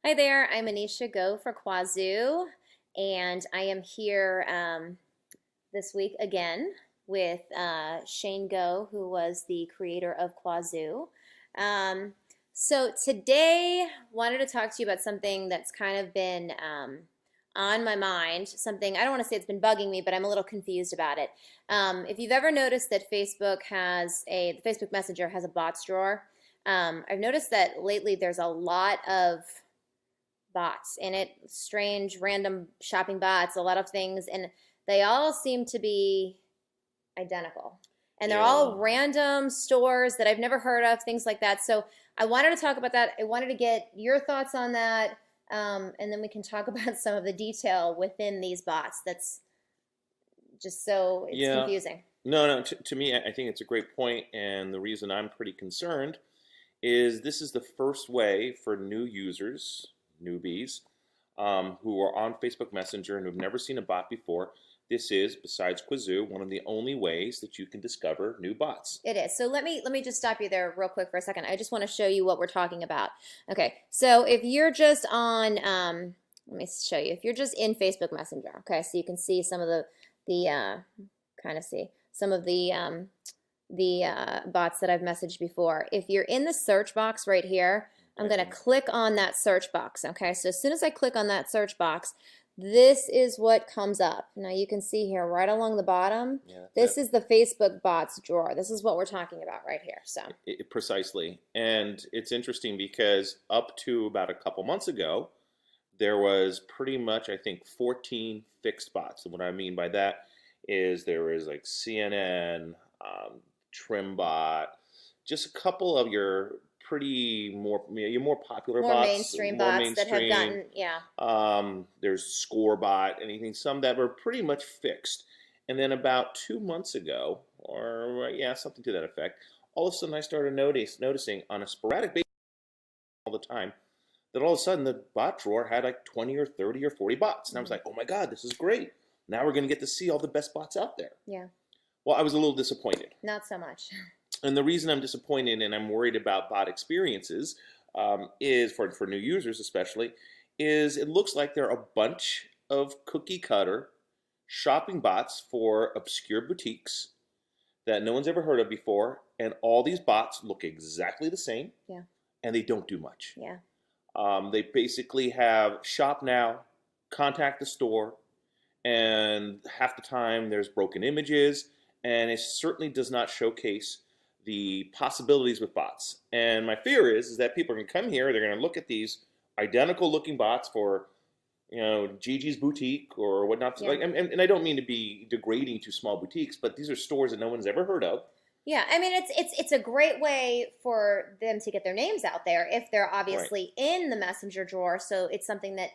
Hi there, I'm Anisha Go for Qwazou, and I am here this week again with Shane Go, who was the creator of Qwazou. So today, wanted to talk to you about something that's kind of been on my mind, something, I don't want to say it's been bugging me, but I'm a little confused about it. If you've ever noticed that the Facebook Messenger has a bots drawer, I've noticed that lately there's a lot of bots in it, strange, random shopping bots, a lot of things, and they all seem to be identical. And they're all random stores that I've never heard of, things like that. So I wanted to talk about that. I wanted to get your thoughts on that, and then we can talk about some of the detail within these bots. That's just so it's Yeah, confusing. no. To me, I think it's a great point, and the reason I'm pretty concerned is this is the first way for new users, newbies, who are on Facebook Messenger and who've never seen a bot before. This is, besides Qwazou, one of the only ways that you can discover new bots. It is. So let me just stop you there real quick for a second. I just want to show you what we're talking about. Okay, so if you're just on, let me show you. If you're just in Facebook Messenger, okay, so you can see some of the kind of see some of the bots that I've messaged before. If you're in the search box right here, I'm going to click on that search box. Okay, so as soon as I click on that search box, this is what comes up. Now you can see here right along the bottom, this is the Facebook bots drawer. This is what we're talking about right here. So Precisely. And it's interesting because up to about a couple months ago, there was pretty much, I think, 14 fixed bots. And what I mean by that is there was like CNN, Trimbot, just a couple of your your more popular more bots, mainstream more bots that have mainstream. gotten, yeah. There's Scorebot, anything, some that were pretty much fixed. And then about 2 months ago, or yeah, something to that effect, all of a sudden I started noticing on a sporadic basis all the time that all of a sudden the bot drawer had like 20 or 30 or 40 bots. And I was like, oh my God, this is great. Now we're going to get to see all the best bots out there. Yeah. Well, I was a little disappointed. Not so much. And the reason I'm disappointed and I'm worried about bot experiences is for new users especially, is it looks like there are a bunch of cookie cutter shopping bots for obscure boutiques that no one's ever heard of before. And all these bots look exactly the same. Yeah. And they don't do much. Yeah. They basically have shop now, contact the store, and half the time there's broken images, and it certainly does not showcase the possibilities with bots. And my fear is that people are going to come here, they're going to look at these identical looking bots for, Gigi's boutique or whatnot. Yeah. Like, and I don't mean to be degrading to small boutiques, but these are stores that no one's ever heard of. Yeah, I mean it's a great way for them to get their names out there if they're obviously in the messenger drawer. So it's something that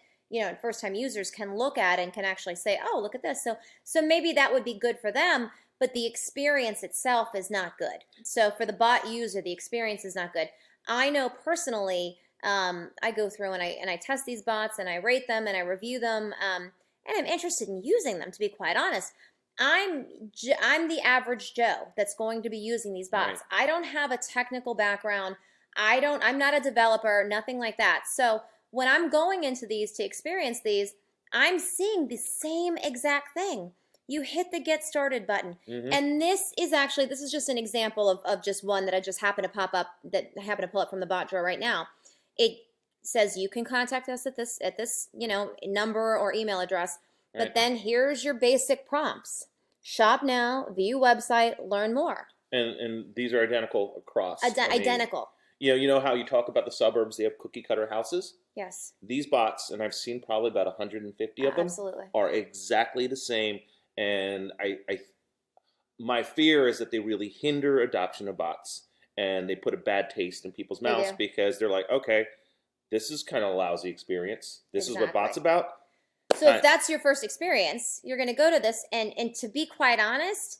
first time users can look at and can actually say, oh, look at this. So maybe that would be good for them, but the experience itself is not good. So for the bot user, the experience is not good. I know personally, I go through and I test these bots and I rate them and I review them, and I'm interested in using them, to be quite honest. I'm the average Joe that's going to be using these bots. Right. I don't have a technical background. I'm not a developer, nothing like that. So when I'm going into these to experience these, I'm seeing the same exact thing. You hit the get started button. And this is just an example of just one that I just happened to pull up from the bot drawer right now. It says you can contact us at this number or email address. But then here's your basic prompts. Shop now, view website, learn more. And these are identical across. Identical. You know how you talk about the suburbs, they have cookie cutter houses? Yes. These bots, and I've seen probably about 150 of them, Absolutely. are exactly the same. And my fear is that they really hinder adoption of bots, and they put a bad taste in people's mouths because they're like, okay, this is kind of a lousy experience. This is what bots about. So if that's your first experience, you're going to go to this, and to be quite honest,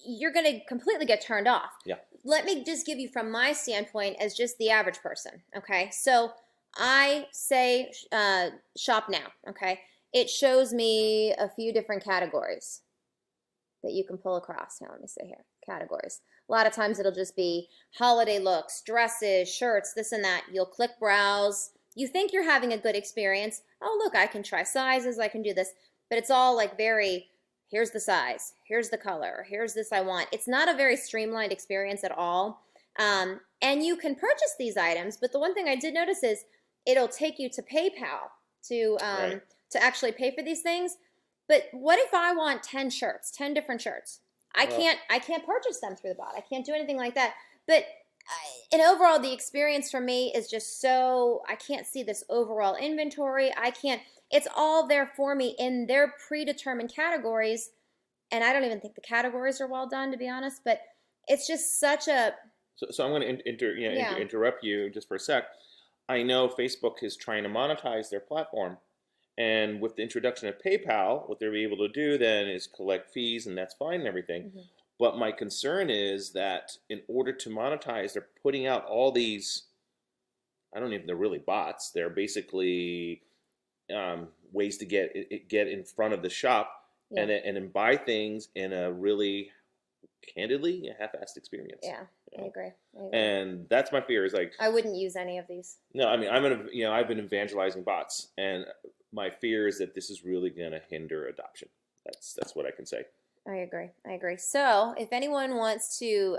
you're going to completely get turned off. Yeah. Let me just give you from my standpoint as just the average person, okay? So I say shop now, okay? It shows me a few different categories that you can pull across. Now let me see here, categories. A lot of times it'll just be holiday looks, dresses, shirts, this and that. You'll click browse, you think you're having a good experience. Oh, look, I can try sizes, I can do this. But it's all like very, here's the size, here's the color, here's this I want. It's not a very streamlined experience at all. And you can purchase these items, but the one thing I did notice is it'll take you to PayPal Right. to actually pay for these things. But what if I want 10 shirts, 10 different shirts? Well, I can't purchase them through the bot. I can't do anything like that. But and overall, the experience for me is just so, I can't see this overall inventory. I can't, it's all there for me in their predetermined categories. And I don't even think the categories are well done, to be honest. But it's just such a, so I'm going to yeah, interrupt you just for a sec. I know Facebook is trying to monetize their platform, and with the introduction of PayPal, what they're able to do then is collect fees, and that's fine and everything. mhm, But my concern is that in order to monetize, they're putting out all these. I don't even. They're really bots. They're basically ways to get in front of the shop yeah, and then buy things in a really candidly a half-assed experience. yeah, You I know? agree. I agree. And that's my fear is like, I wouldn't use any of these. no, I mean, I've been evangelizing bots, and my fear is that this is really going to hinder adoption. That's what I can say. I agree. I agree. So, if anyone wants to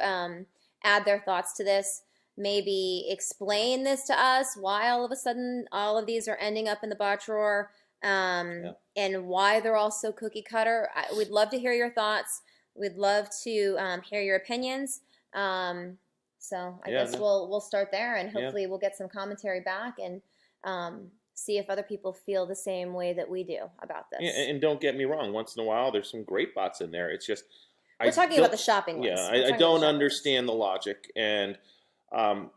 add their thoughts to this, maybe explain this to us, why all of a sudden all of these are ending up in the bot drawer, Yeah, and why they're all so cookie cutter. We'd love to hear your thoughts. We'd love to hear your opinions. So, I yeah, guess no, we'll start there, and yeah. hopefully we'll get some commentary back and see if other people feel the same way that we do about Yeah, this. and don't get me wrong. Once in a while, there's some great bots in there. It's just I We're talking about don't. the shopping Yeah, ones. We're I talking about the don't shopping ones. understand the logic. And um,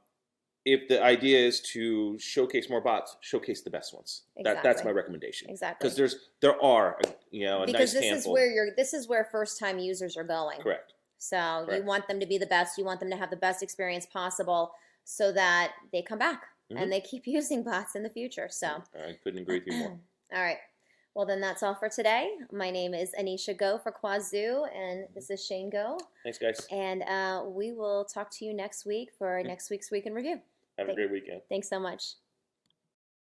if the idea is to showcase more bots, showcase the best ones. That's my Exactly. recommendation. Because Exactly. there are a Because nice handful. this is where first time users are going. Correct. So you Correct. want them to be the best. You want them to have the best experience possible so that they come back Hmm. and they keep using bots in the future. So, I couldn't agree with you more. all right. Well, then that's all for today. My name is Anisha Go for Qwazou, and this is Shane Go. Thanks, guys. And we will talk to you next week for next week's Week in Review. Have a great weekend. Thanks so much.